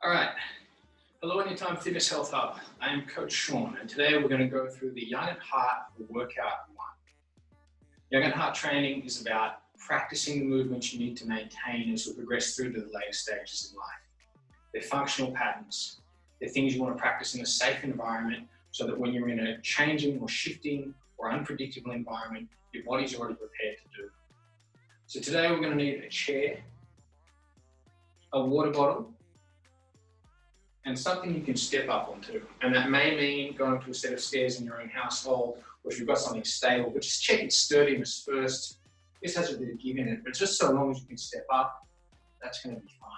Alright, hello Anytime Fitness Health Hub. I am Coach Sean and today we're going to go through the Young at Heart Workout 1. Young at Heart training is about practicing the movements you need to maintain as we progress through to the later stages in life. They're functional patterns. They're things you want to practice in a safe environment so that when you're in a changing or shifting or unpredictable environment, your body's already prepared to do. So today we're going to need a chair, a water bottle, and something you can step up onto. And that may mean going to a set of stairs in your own household, or if you've got something stable, but just check its sturdiness first. This has a bit of give in it, but just so long as you can step up, that's going to be fine.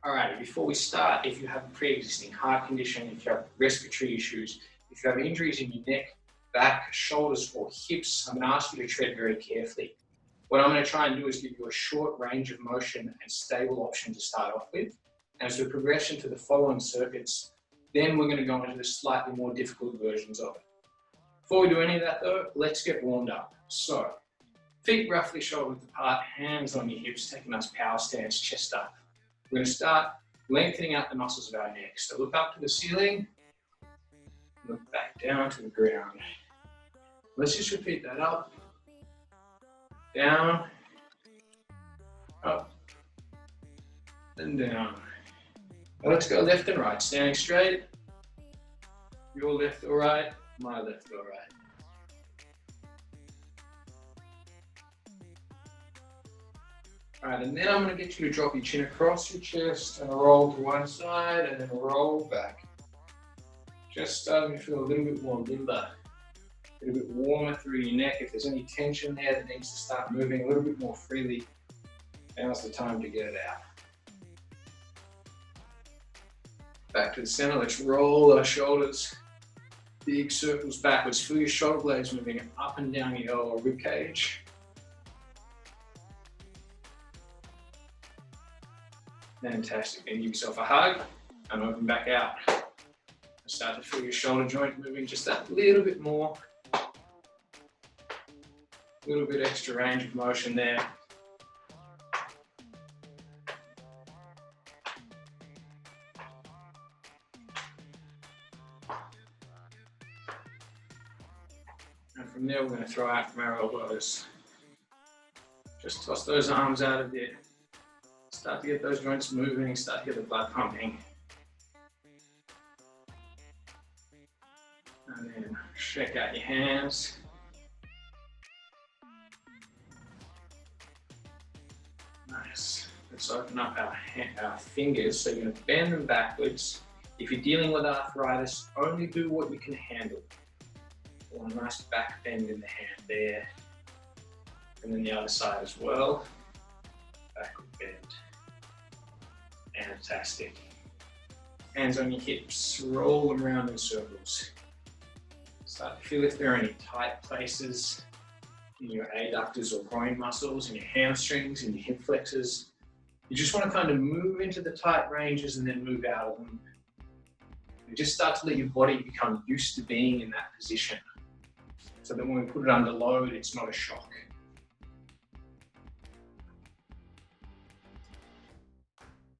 Alrighty, before we start, if you have a pre-existing heart condition, if you have respiratory issues, if you have injuries in your neck, back, shoulders, or hips, I'm going to ask you to tread very carefully. What I'm going to try and do is give you a short range of motion and stable option to start off with. As we progress into the following circuits, then we're going to go into the slightly more difficult versions of it. Before we do any of that though, let's get warmed up. So, feet roughly shoulder width apart, hands on your hips, taking us power stance, chest up. We're going to start lengthening out the muscles of our neck. So look up to the ceiling, look back down to the ground. Let's just repeat that up, down, up, and down. Now let's go left and right, standing straight. Your left or right, my left or right. Alright, and then I'm going to get you to drop your chin across your chest and roll to one side and then roll back. Just starting to feel a little bit more limber, a little bit warmer through your neck. If there's any tension there that needs to start moving a little bit more freely, now's the time to get it out. Back to the center, let's roll our shoulders, big circles backwards. Feel your shoulder blades moving up and down your lower rib cage. Fantastic, then give yourself a hug and open back out. Start to feel your shoulder joint moving just that little bit more. A little bit extra range of motion there. And from there, we're going to throw out from our elbows. Just toss those arms out of there. Start to get those joints moving, start to get the blood pumping. And then shake out your hands. Nice. Let's open up our fingers. So you're going to bend them backwards. If you're dealing with arthritis, only do what you can handle. A nice back bend in the hand there. And then the other side as well. Backward bend. Fantastic. Hands on your hips, roll them around in circles. Start to feel if there are any tight places in your adductors or groin muscles, in your hamstrings, in your hip flexors. You just want to kind of move into the tight ranges and then move out of them. And just start to let your body become used to being in that position, so that when we put it under load, it's not a shock.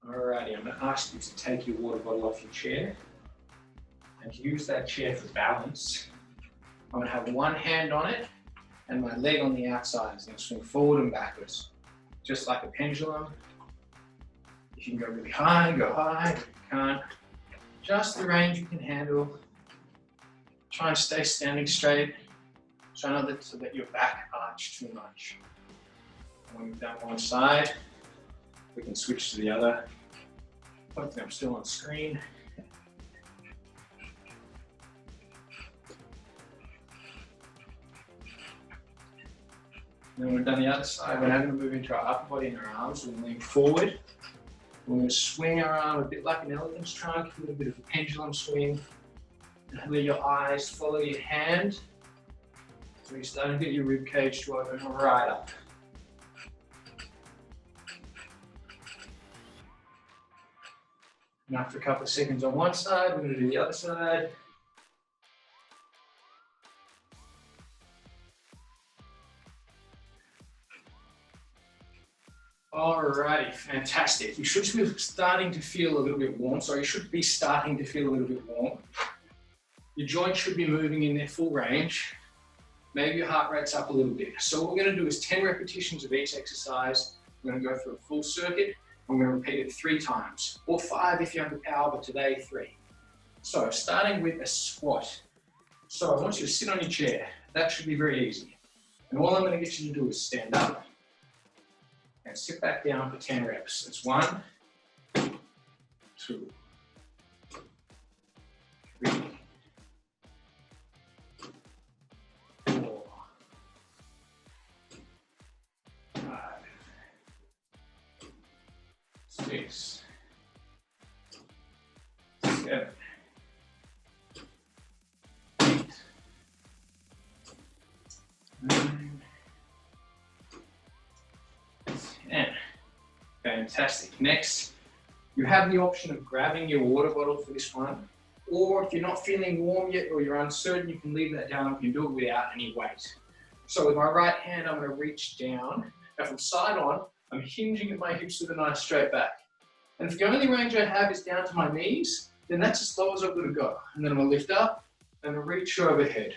Alrighty, I'm going to ask you to take your water bottle off your chair and to use that chair for balance. I'm going to have one hand on it and my leg on the outside is going to swing forward and backwards, just like a pendulum. If you can go really high, go high. If you can't, just the range you can handle. Try and stay standing straight. Try not to let your back arch too much. When we've done one side, we can switch to the other. Hopefully I'm still on screen. Then we've done the other side. We're now going to move into our upper body and our arms. We'll lean forward. We're going to swing our arm a bit like an elephant's trunk, a little bit of a pendulum swing. And let your eyes follow your hand. So you're starting to get your rib cage to open right up. And after a couple of seconds on one side, we're going to do the other side. Alrighty, fantastic. You should be starting to feel a little bit warm. So you should be starting to feel a little bit warm. Your joints should be moving in their full range. Maybe your heart rate's up a little bit. So what we're going to do is 10 repetitions of each exercise. We're going to go through a full circuit. I'm going to repeat it 3 times, or 5 if you have the power, but today 3. So starting with a squat. So I want you to sit on your chair. That should be very easy. And all I'm going to get you to do is stand up and sit back down for 10 reps. It's 1, 2, 3, 4, 5, 6, 7, 8, 9, 10. Fantastic. Next, you have the option of grabbing your water bottle for this one, or if you're not feeling warm yet or you're uncertain, you can leave that down and you can do it without any weight. So with my right hand, I'm going to reach down. Now from side on, I'm hinging at my hips with a nice straight back. And if the only range I have is down to my knees, then that's as low as I'm going to go. And then I'm going to lift up and reach overhead.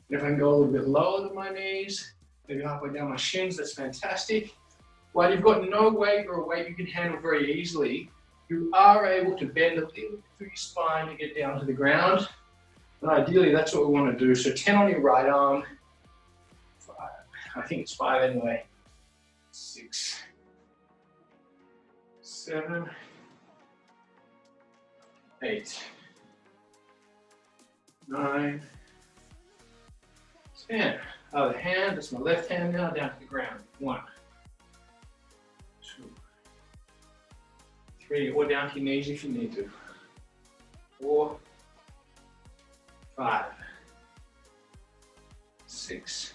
And if I can go a little bit lower than my knees, maybe halfway down my shins, that's fantastic. While you've got no weight or a weight you can handle very easily, you are able to bend a little bit through your spine to get down to the ground. And ideally, that's what we want to do. So 10 on your right arm, 5, I think it's 5 anyway, 6, 7, 8, 9, 10. Other hand, that's my left hand now, down to the ground. 1, 2, 3, or down to your knees if you need to. 4, 5, 6,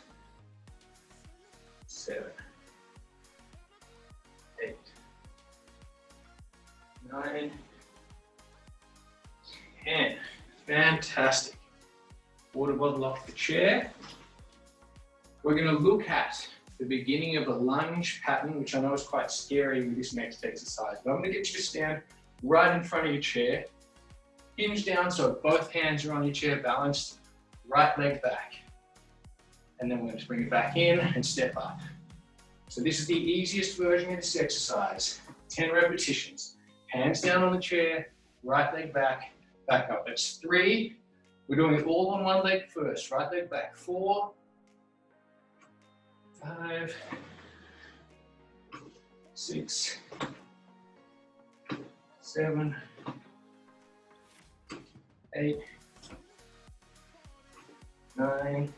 7, 8, 9, 10. Fantastic. Water bottle off the chair. We're going to look at the beginning of a lunge pattern, which I know is quite scary with this next exercise. But I'm going to get you to stand right in front of your chair. Hinge down so both hands are on your chair, balanced. Right leg back. And then we're going to bring it back in and step up. So this is the easiest version of this exercise. 10 repetitions. Hands down on the chair, right leg back, back up. That's 3. We're doing it all on one leg first. Right leg back. 4, 5, 6, 7, 8, 9,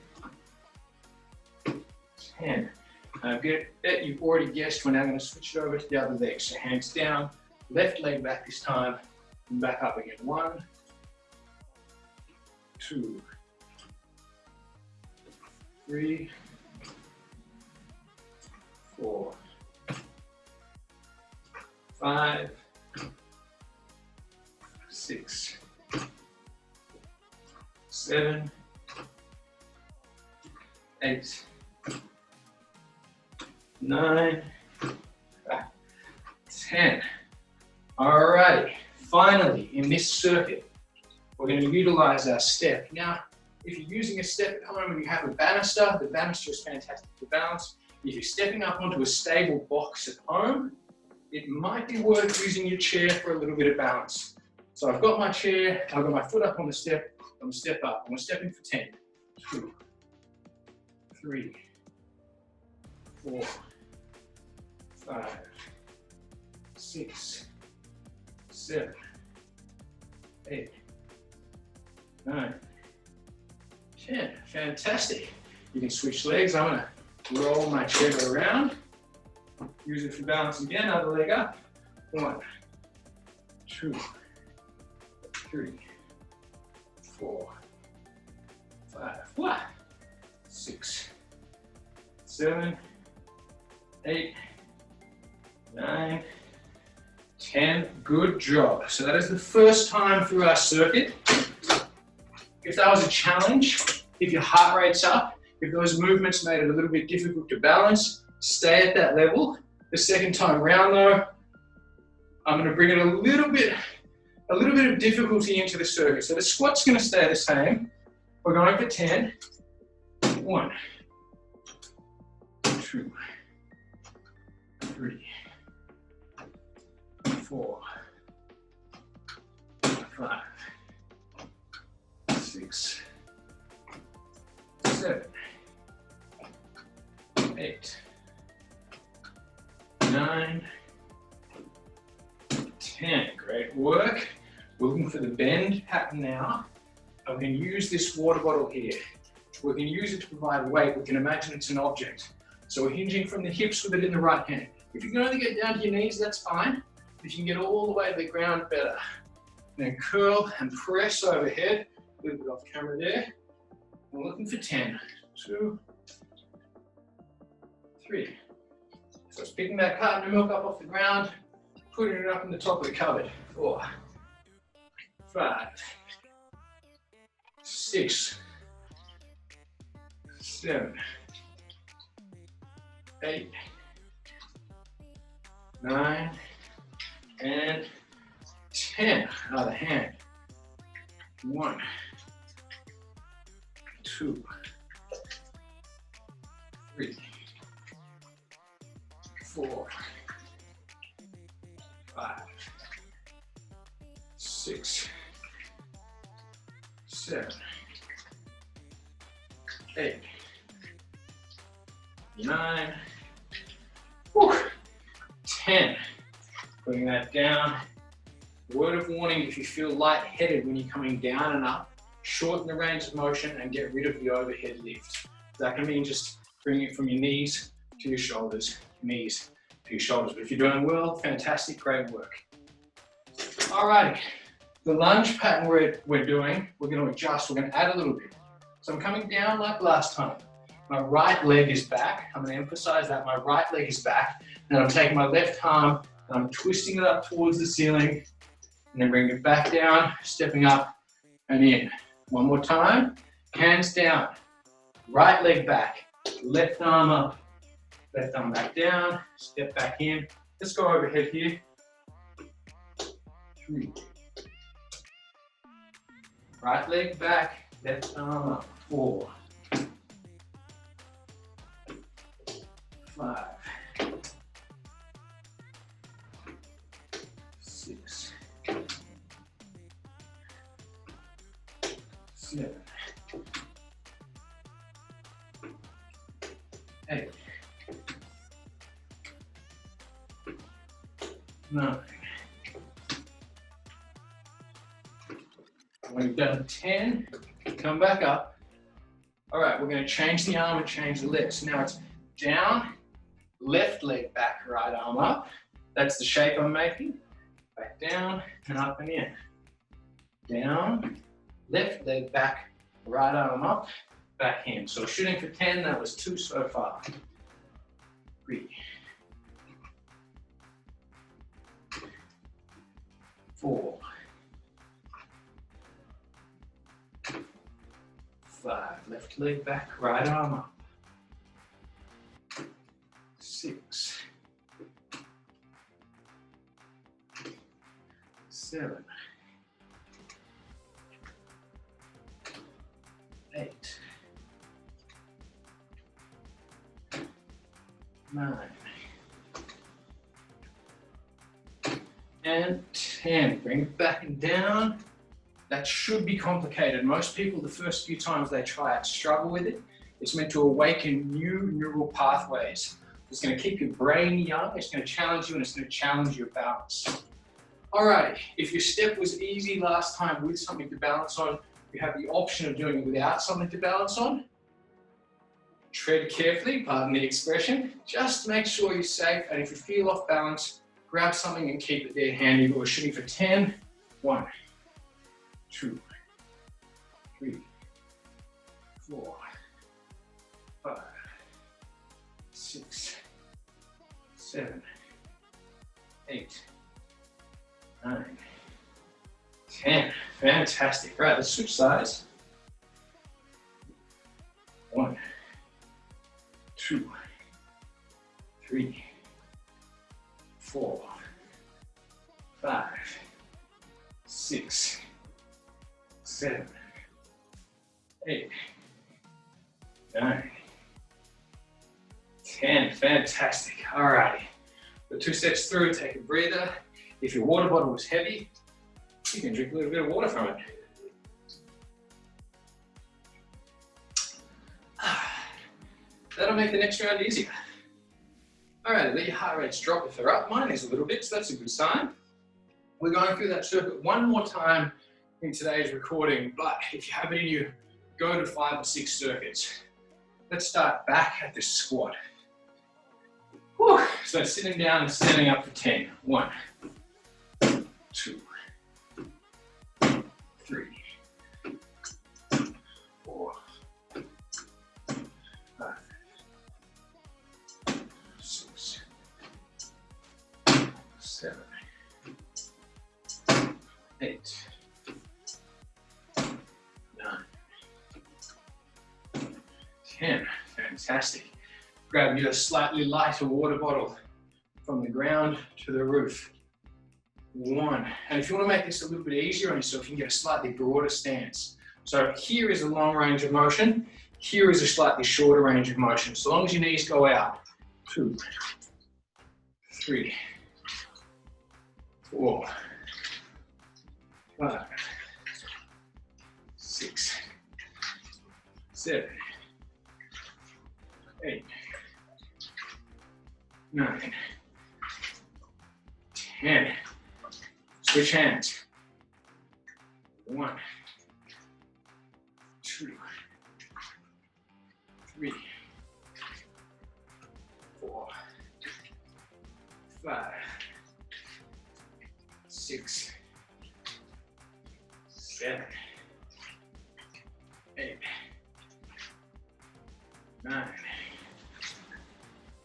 10. I bet you've already guessed we're now going to switch it over to the other leg. So hands down, left leg back this time, and back up again. 1, 2, 3, 4, 5, 6, 7, 8, 9, 10. Alrighty, finally in this circuit, we're going to utilize our step. Now, if you're using a step at home and you have a banister, the banister is fantastic for balance. If you're stepping up onto a stable box at home, it might be worth using your chair for a little bit of balance. So I've got my chair, I've got my foot up on the step, I'm going to step up. I'm going to step in for 10, 2, 3, 4, 5, 6, 7, 8, 9, 10. Fantastic. You can switch legs. I'm going to roll my chair around. Use it for balance again. Other leg up. 1, 2, 3, 4, 5, 6, 7, 8, 9, 10. Good job. So that is the first time through our circuit. If that was a challenge, if your heart rate's up, if those movements made it a little bit difficult to balance, stay at that level. The second time round though, I'm going to bring it a little bit of difficulty into the circuit. So the squat's going to stay the same. We're going for 10. 1, 2, 3, 4, 5, 6, 7, 8, 9, 10. Great work. We're looking for the bend pattern now. And we can use this water bottle here. We can use it to provide weight. We can imagine it's an object. So we're hinging from the hips with it in the right hand. If you can only get down to your knees, that's fine. If you can get all the way to the ground, better. Then curl and press overhead. A little bit off camera there. We're looking for 10. 2, 3. So it's picking that carton of milk up off the ground, putting it up in the top of the cupboard. 4, 5, 6, 7, 8, 9, and 10. Other hand. 1, 2, 3, 4, 5, 6, 7, 8, 9, 10. Putting that down. Word of warning, if you feel lightheaded when you're coming down and up, shorten the range of motion and get rid of the overhead lift. That can mean just bringing it from your knees to your shoulders, knees to your shoulders. But if you're doing well, fantastic, great work. Alrighty, the lunge pattern we're doing, we're going to adjust, we're going to add a little bit. So I'm coming down like last time. My right leg is back. I'm going to emphasize that my right leg is back. And I'm taking my left arm and I'm twisting it up towards the ceiling and then bringing it back down, stepping up and in. One more time, hands down, right leg back, left arm up, left arm back down, step back in. Let's go overhead here. 3. Right leg back, left arm up. 4, 5, 6, 7, 8, 9. When you've done 10, come back up. All right, we're going to change the arm and change the leg. So now it's down, left leg back, right arm up. That's the shape I'm making. Back down and up and in. Down, left leg back, right arm up, back in. So shooting for 10, that was 2 so far. 3, 4, 5, left leg back, right arm up. 6, 7, 8, 9, and 10. Bring it back and down. That should be complicated. Most people, the first few times they try it, struggle with it. It's meant to awaken new neural pathways. It's going to keep your brain young, it's going to challenge you, and it's going to challenge your balance. Alrighty, if your step was easy last time with something to balance on, you have the option of doing it without something to balance on. Tread carefully, pardon the expression. Just make sure you're safe, and if you feel off balance, grab something and keep it there handy. But we're shooting for 10. 1, 2, 3, 4, 5, 6, 7, 8, 9, 10. Fantastic. Right, let's switch sides. 1, 2, 3, 4, 5, 6, 7, 8, 9, 10. Fantastic. All righty. The 2 sets through, take a breather. If your water bottle was heavy, you can drink a little bit of water from it. That'll make the next round easier. All right, let your heart rates drop if they're up. Mine is a little bit, so that's a good sign. We're going through that circuit one more time in today's recording, but if you have it in you, go to 5 or 6 circuits. Let's start back at the squat. Whew. So sitting down and standing up for 10. 1, 2, 3, 4, 5, 6, 7, 8, 9, 10. Fantastic. Grab your slightly lighter water bottle from the ground to the roof. 1. And if you want to make this a little bit easier on yourself, you can get a slightly broader stance. So here is a long range of motion. Here is a slightly shorter range of motion. So long as your knees go out. 2, 3, 4, 5, 6, 7, 8, 9, 10. Switch hands. 1, 2, 3, 4, 5, 6, 7, 8, 9,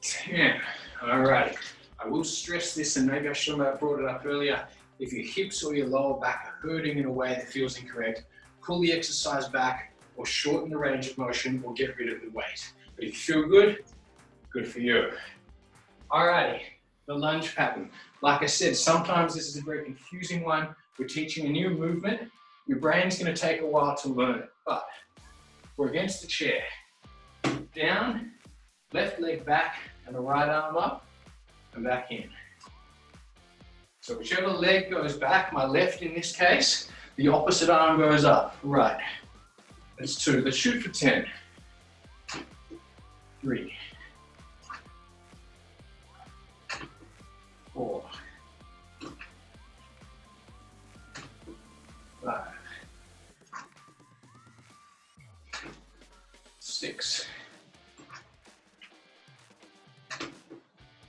10. All right. I will stress this, and maybe I should have brought it up earlier. If your hips or your lower back are hurting in a way that feels incorrect, pull the exercise back or shorten the range of motion or get rid of the weight. But if you feel good, good for you. All righty, the lunge pattern. Like I said, sometimes this is a very confusing one. We're teaching a new movement. Your brain's going to take a while to learn it, but we're against the chair. Down, left leg back, and the right arm up, and back in. So whichever leg goes back, my left in this case, the opposite arm goes up. Right. That's 2. Let's shoot for 10. 3, 4, 5, 6,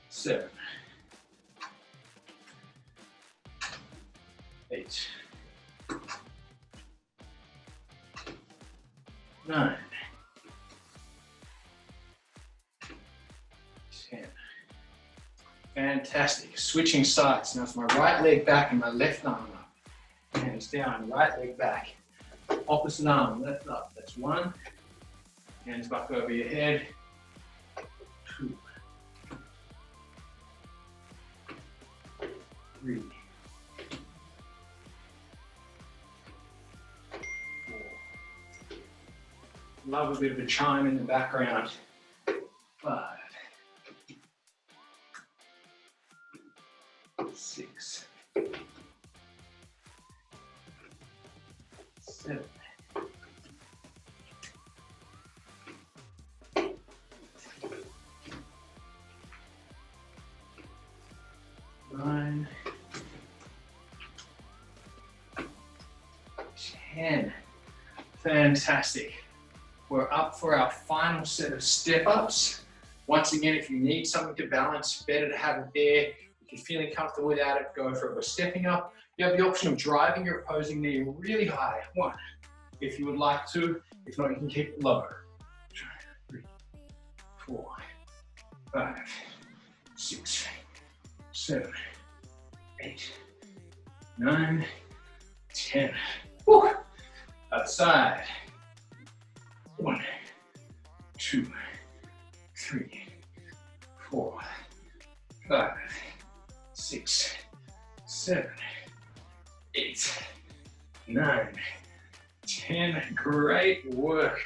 7, 8, 9, 10. Fantastic. Switching sides. Now it's my right leg back and my left arm up. Hands down, right leg back. Opposite arm, left up. That's 1. Hands back over your head. 2, 3, 4. Love a bit of a chime in the background. 5, 6, 7, 9, 10. Fantastic. We're up for our final set of step-ups. Once again, if you need something to balance, better to have it there. If you're feeling comfortable without it, go for it. We're stepping up. You have the option of driving your opposing knee really high. 1, if you would like to. If not, you can keep it lower. 2, 3, 4, 5, 6, 7, 8, 9, 10. Woo. Other side. 1, 2, 3, 4, 5, 6, 7, 8, 9, 10. Great work.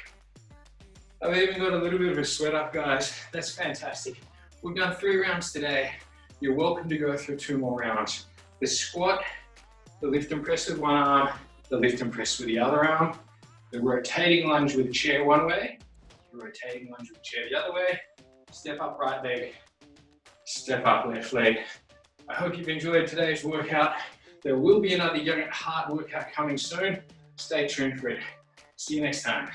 I've even got a little bit of a sweat up, guys. That's fantastic. We've done 3 rounds today. You're welcome to go through 2 more rounds. The squat, the lift and press with one arm, the lift and press with the other arm, the rotating lunge with chair one way, the rotating lunge with chair the other way, step up right leg, step up left leg. I hope you've enjoyed today's workout. There will be another young at heart workout coming soon. Stay tuned for it. See you next time.